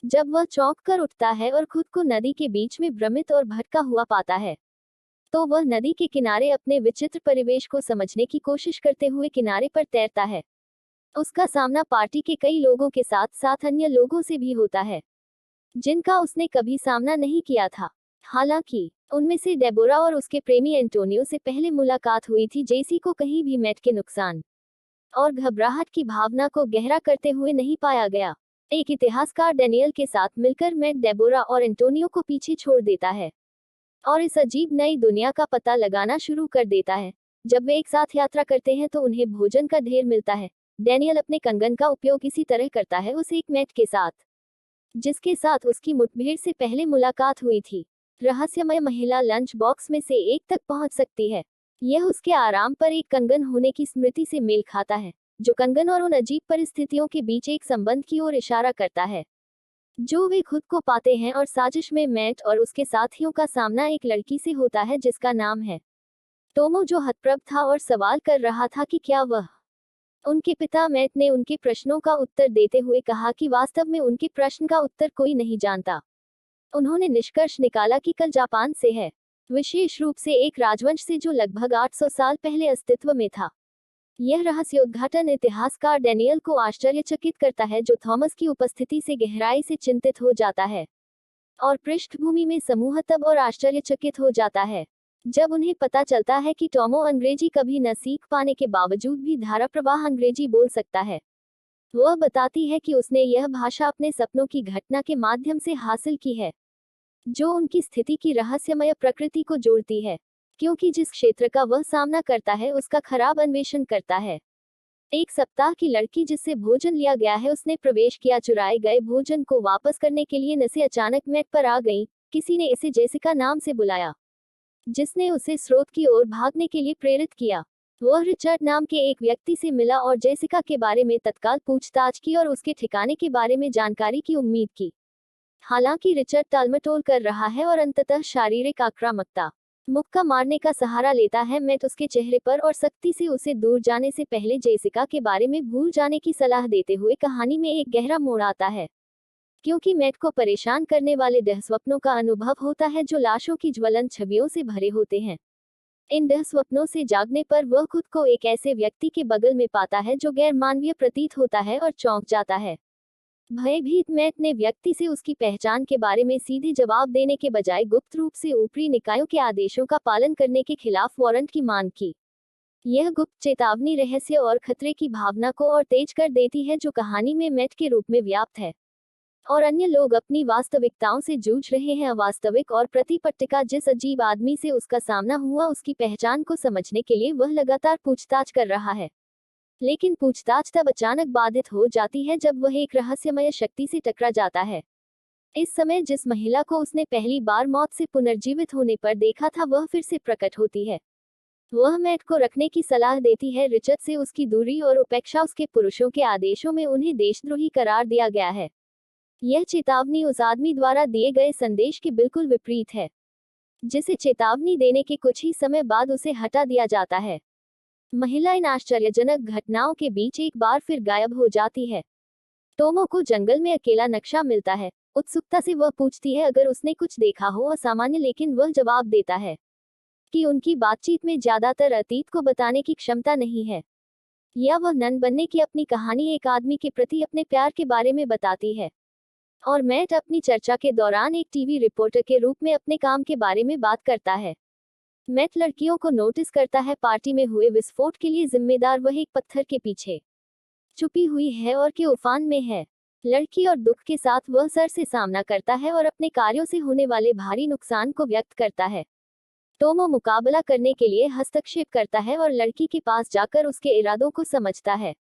जब वह चौंक कर उठता है और खुद को नदी के बीच में भ्रमित और भटका हुआ पाता है, तो वह नदी के किनारे अपने विचित्र परिवेश को समझने की कोशिश करते हुए किनारे पर तैरता है। उसका सामना पार्टी के कई लोगों के साथ साथ अन्य लोगों से भी होता है, जिनका उसने कभी सामना नहीं किया था। हालांकि उनमें से डेबोरा और उसके प्रेमी एंटोनियो से पहले मुलाकात हुई थी। जेसी को कहीं भी मैट के नुकसान और घबराहट की भावना को गहरा करते हुए नहीं पाया गया। एक इतिहासकार डेनियल के साथ मिलकर मैट डेबोरा और एंटोनियो को पीछे छोड़ देता है और इस अजीब नई दुनिया का पता लगाना शुरू कर देता है। जब वे एक साथ यात्रा करते हैं तो उन्हें भोजन का ढेर मिलता है। डेनियल अपने कंगन का उपयोग इसी तरह करता है उस एक मैट के साथ जिसके साथ उसकी मुठभेड़ से पहले मुलाकात हुई थी। रहस्यमय महिला लंच बॉक्स में से एक तक पहुंच सकती है। यह उसके आराम पर एक कंगन होने की स्मृति से मेल खाता है, जो कंगन और उन अजीब परिस्थितियों के बीच एक संबंध की ओर इशारा करता है जो वे खुद को पाते हैं। और साजिश में मैट और उसके साथियों का सामना एक लड़की से होता है जिसका नाम है टोमो, जो हतप्रभ था और सवाल कर रहा था कि क्या वह उनके पिता। मैट ने उनके प्रश्नों का उत्तर देते हुए कहा कि वास्तव में उनके प्रश्न का उत्तर कोई नहीं जानता। उन्होंने निष्कर्ष निकाला कि कल जापान से है, विशेष रूप से एक राजवंश से जो लगभग 800 साल पहले अस्तित्व में था। यह रहस्योद्घाटन इतिहासकार डेनियल को आश्चर्यचकित करता है, जो थॉमस की उपस्थिति से गहराई से चिंतित हो जाता है। और पृष्ठभूमि में समूह तब और आश्चर्यचकित हो जाता है जब उन्हें पता चलता है कि टॉमो अंग्रेजी कभी न सीख पाने के बावजूद भी धारा प्रवाह अंग्रेजी बोल सकता है। वह बताती है कि उसने यह भाषा अपने सपनों की घटना के माध्यम से हासिल की है, जो उनकी स्थिति की रहस्यमय प्रकृति को जोड़ती है, क्योंकि जिस क्षेत्र का वह सामना करता है उसका खराब अन्वेषण करता है। एक सप्ताह की लड़की जिससे भोजन लिया गया है, उसने प्रवेश किया चुराए गए भोजन को वापस करने के लिए नसे अचानक मैट पर आ गई। किसी ने इसे जेसिका नाम से बुलाया, जिसने उसे स्रोत की ओर भागने के लिए प्रेरित किया। वह रिचर्ड नाम के एक व्यक्ति से मिला और जेसिका के बारे में तत्काल पूछताछ की और उसके ठिकाने के बारे में जानकारी की उम्मीद की। हालांकि रिचर्ड टालमटोल कर रहा है और अंततः शारीरिक आक्रामकता, मुक्का मारने का सहारा लेता है। मैट उसके चेहरे पर और सख्ती से उसे दूर जाने से पहले जेसिका के बारे में भूल जाने की सलाह देते हुए कहानी में एक गहरा मोड़ आता है, क्योंकि मैट को परेशान करने वाले दुःस्वप्नों का अनुभव होता है जो लाशों की ज्वलंत छवियों से भरे होते हैं। इन दुःस्वप्नों से जागने पर वह खुद को एक ऐसे व्यक्ति के बगल में पाता है जो गैर मानवीय प्रतीत होता है और चौंक जाता है। भयभीत मैट ने व्यक्ति से उसकी पहचान के बारे में सीधे जवाब देने के बजाय गुप्त रूप से ऊपरी निकायों के आदेशों का पालन करने के खिलाफ वारंट की मांग की। यह गुप्त चेतावनी रहस्य और खतरे की भावना को और तेज कर देती है, जो कहानी में मैट के रूप में व्याप्त है और अन्य लोग अपनी वास्तविकताओं से जूझ रहे हैं। अवास्तविक और प्रतिपट्टिका जिस अजीब आदमी से उसका सामना हुआ, उसकी पहचान को समझने के लिए वह लगातार पूछताछ कर रहा है। लेकिन पूछताछ तब अचानक बाधित हो जाती है जब वह एक रहस्यमय शक्ति से टकरा जाता है। इस समय जिस महिला को उसने पहली बार मौत से पुनर्जीवित होने पर देखा था, वह फिर से प्रकट होती है। वह मैट को रखने की सलाह देती है। रिचर्ड से उसकी दूरी और उपेक्षा उसके पुरुषों के आदेशों में उन्हें देशद्रोही करार दिया गया है। यह चेतावनी उस आदमी द्वारा दिए गए संदेश के बिल्कुल विपरीत है, जिसे चेतावनी देने के कुछ ही समय बाद उसे हटा दिया जाता है। महिला इन आश्चर्यजनक घटनाओं के बीच एक बार फिर गायब हो जाती है। टोमो को जंगल में अकेला नक्शा मिलता है। उत्सुकता से वह पूछती है अगर उसने कुछ देखा हो असामान्य, लेकिन वह जवाब देता है कि उनकी बातचीत में ज्यादातर अतीत को बताने की क्षमता नहीं है, या वह नन बनने की अपनी कहानी एक आदमी के प्रति अपने प्यार के बारे में बताती है। और मैट अपनी चर्चा के दौरान एक टीवी रिपोर्टर के रूप में अपने काम के बारे में बात करता है। मैट लड़कियों को नोटिस करता है। पार्टी में हुए विस्फोट के लिए जिम्मेदार वह एक पत्थर के पीछे छुपी हुई है और के उफान में है। लड़की और दुख के साथ वह सर से सामना करता है और अपने कार्यों से होने वाले भारी नुकसान को व्यक्त करता है। टोमो मुकाबला करने के लिए हस्तक्षेप करता है और लड़की के पास जाकर उसके इरादों को समझता है।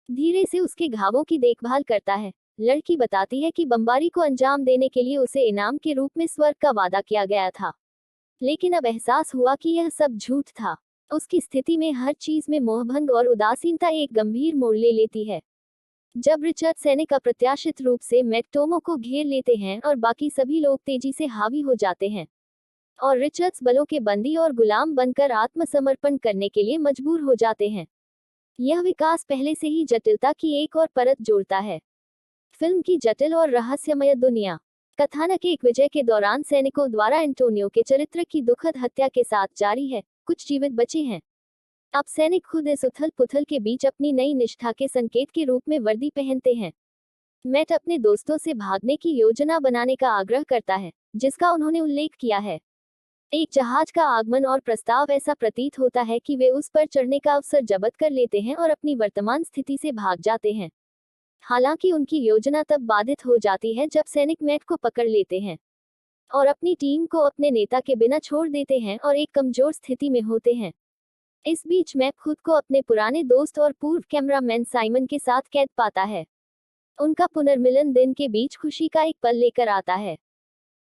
धीरे से उसके घावों की देखभाल करता है। लड़की बताती है कि बमबारी को अंजाम देने के लिए उसे इनाम के रूप में स्वर्ग का वादा किया गया था, लेकिन अब एहसास हुआ कि यह सब झूठ था। उसकी स्थिति में हर चीज में मोहभंग और उदासीनता एक गंभीर मोड़ ले लेती है। जब रिचर्ड सैनिक अप्रत्याशित रूप से मैट टोमो को घेर लेते हैं और बाकी सभी लोग तेजी से हावी हो जाते हैं और रिचर्ड्स बलों के बंदी और गुलाम बनकर आत्मसमर्पण करने के लिए मजबूर हो जाते हैं। यह विकास पहले से ही जटिलता की एक और परत जोड़ता है। फिल्म की जटिल और रहस्यमय दुनिया। कथानक एक विजय के दौरान सैनिकों द्वारा एंटोनियो के चरित्र की दुखद हत्या के साथ जारी है। कुछ जीवित बचे हैं। अब सैनिक खुद इस उथल पुथल के बीच अपनी नई निष्ठा के संकेत के रूप में वर्दी पहनते हैं। मैट अपने दोस्तों से भागने की योजना बनाने का आग्रह करता है, जिसका उन्होंने उल्लेख किया है। एक जहाज का आगमन और प्रस्ताव ऐसा प्रतीत होता है कि वे उस पर चढ़ने का अवसर जब्त कर लेते हैं और अपनी वर्तमान स्थिति से भाग जाते हैं। हालांकि उनकी योजना तब बाधित हो जाती है जब सैनिक मैट को पकड़ लेते हैं और अपनी टीम को अपने नेता के बिना छोड़ देते हैं और एक कमजोर स्थिति में होते हैं। इस बीच मैट खुद को अपने पुराने दोस्त और पूर्व कैमरामैन साइमन के साथ कैद पाता है। उनका पुनर्मिलन दिन के बीच खुशी का एक पल लेकर आता है।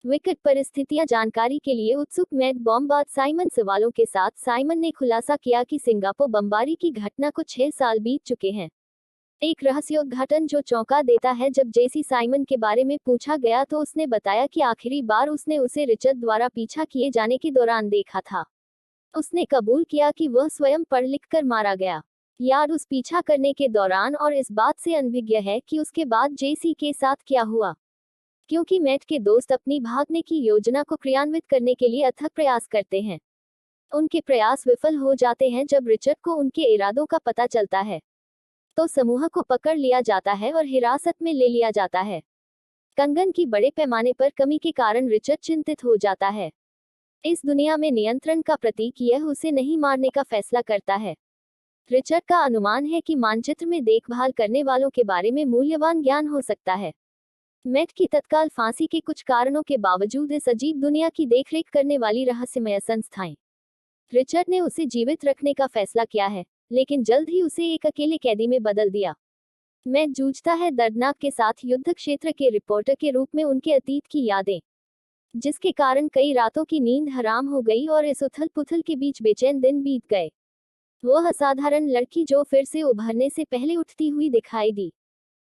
विकट परिस्थितियां जानकारी के लिए उत्सुक मैट बॉम्बार्ड साइमन सवालों के साथ साइमन ने खुलासा किया कि सिंगापुर बमबारी की घटना को 6 साल बीत चुके हैं। एक रहस्योद्घाटन जो चौंका देता है। जब जेसी साइमन के बारे में पूछा गया तो उसने बताया कि आखिरी बार उसने उसे रिचर्ड द्वारा पीछा किए जाने के दौरान देखा था। उसने कबूल किया कि वह स्वयं पढ़ लिख कर मारा गया। याद उस पीछा करने के दौरान और इस बात से अनभिज्ञ है कि उसके बाद जेसी के साथ क्या हुआ, क्योंकि मैट के दोस्त अपनी भागने की योजना को क्रियान्वित करने के लिए अथक प्रयास करते हैं। उनके प्रयास विफल हो जाते हैं जब रिचर्ड को उनके इरादों का पता चलता है, तो समूह को पकड़ लिया जाता है और हिरासत में ले लिया जाता है। कंगन की बड़े पैमाने पर कमी के कारण रिचर्ड चिंतित हो जाता है। इस दुनिया में नियंत्रण का प्रतीक यह उसे नहीं मारने का फैसला करता है। रिचर्ड का अनुमान है कि मानचित्र में देखभाल करने वालों के बारे में मूल्यवान ज्ञान हो सकता है। मैट की तत्काल फांसी के कुछ कारणों के बावजूद इस अजीब दुनिया की देखरेख करने वाली रहस्यमय संस्थाएं रिचर्ड ने उसे जीवित रखने का फैसला किया है, लेकिन जल्द ही उसे एक अकेले कैदी में बदल दिया। मैट जूझता है दर्दनाक के साथ युद्ध क्षेत्र के रिपोर्टर के रूप में उनके अतीत की यादें, जिसके कारण कई रातों की नींद हराम हो गई और इस उथल पुथल के बीच बेचैन दिन बीत गए। वह असाधारण लड़की जो फिर से उभरने से पहले उठती हुई दिखाई दी।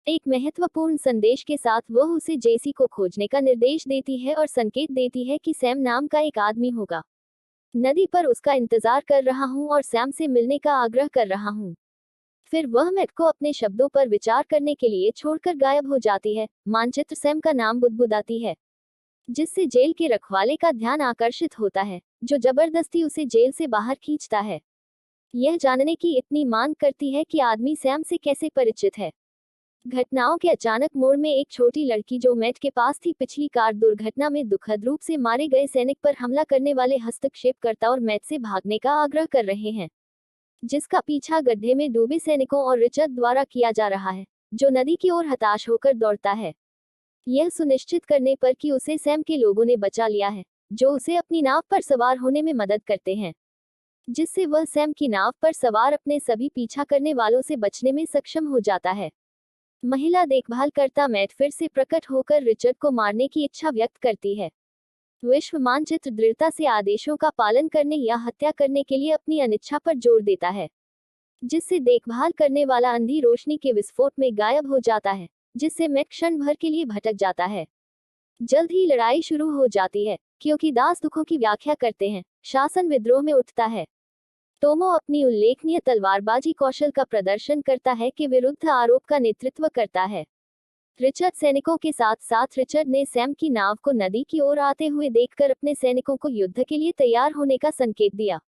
एक महत्वपूर्ण संदेश के साथ वह उसे जेसी को खोजने का निर्देश देती है और संकेत देती है कि सैम नाम का एक आदमी होगा। नदी पर उसका इंतजार कर रहा हूं और सैम से मिलने का आग्रह कर रहा हूं। फिर वह मैट को अपने शब्दों पर विचार करने के लिए छोड़कर गायब हो जाती है। मानचित्र सैम का नाम बुदबुदाती है, जिससे जेल के रखवाले का ध्यान आकर्षित होता है, जो जबरदस्ती उसे जेल से बाहर खींचता है। यह जानने की इतनी मांग करती है कि आदमी सैम से कैसे परिचित है। घटनाओं के अचानक मोड़ में एक छोटी लड़की जो मैट के पास थी पिछली कार दुर्घटना में दुखद रूप से मारे गए सैनिक पर हमला करने वाले हस्तक्षेपकर्ता और मैट से भागने का आग्रह कर रहे हैं, जिसका पीछा गड्ढे में डूबे सैनिकों और रिचर्ड द्वारा किया जा रहा है, जो नदी की ओर हताश होकर दौड़ता है, यह सुनिश्चित करने पर कि उसे सैम के लोगों ने बचा लिया है, जो उसे अपनी नाव पर सवार होने में मदद करते हैं, जिससे वह सैम की नाव पर सवार अपने सभी पीछा करने वालों से बचने में सक्षम हो जाता है। महिला देखभालकर्ता मैट फिर से प्रकट होकर रिचर्ड को मारने की इच्छा व्यक्त करती है। विश्व मानचित्र दृढ़ता से आदेशों का पालन करने या हत्या करने के लिए अपनी अनिच्छा पर जोर देता है, जिससे देखभाल करने वाला अंधी रोशनी के विस्फोट में गायब हो जाता है, जिससे मैट क्षण भर के लिए भटक जाता है। जल्द ही लड़ाई शुरू हो जाती है, क्योंकि दास दुखों की व्याख्या करते हैं। शासन विद्रोह में उठता है। टोमो अपनी उल्लेखनीय तलवारबाजी कौशल का प्रदर्शन करता है कि विरुद्ध आरोप का नेतृत्व करता है। रिचर्ड सैनिकों के साथ साथ रिचर्ड ने सैम की नाव को नदी की ओर आते हुए देखकर अपने सैनिकों को युद्ध के लिए तैयार होने का संकेत दिया।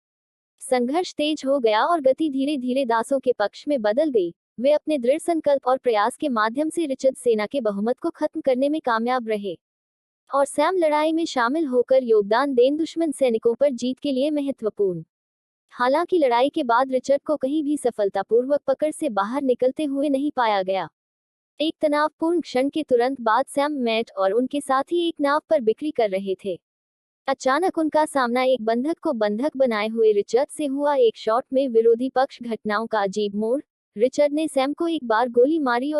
संघर्ष तेज हो गया और गति धीरे धीरे दासों के पक्ष में बदल गई। वे अपने दृढ़ संकल्प और प्रयास के माध्यम से रिचर्ड सेना के बहुमत को खत्म करने में कामयाब रहे, और सैम लड़ाई में शामिल होकर योगदान दें दुश्मन सैनिकों पर जीत के लिए महत्वपूर्ण। हालांकि लड़ाई के बाद रिचर्ड को कहीं भी सफलतापूर्वक पकड़ से बाहर निकलते हुए नहीं पाया गया। एक तनावपूर्ण क्षण के तुरंत बाद सैम, मैट और उनके साथी एक नाव पर बिक्री कर रहे थे। अचानक उनका सामना एक बंधक को बंधक बनाए हुए रिचर्ड से हुआ। एक शॉट में विरोधी पक्ष घटनाओं का अजीब मोड़। रिचर्ड ने सैम को एक बार गोली मारी और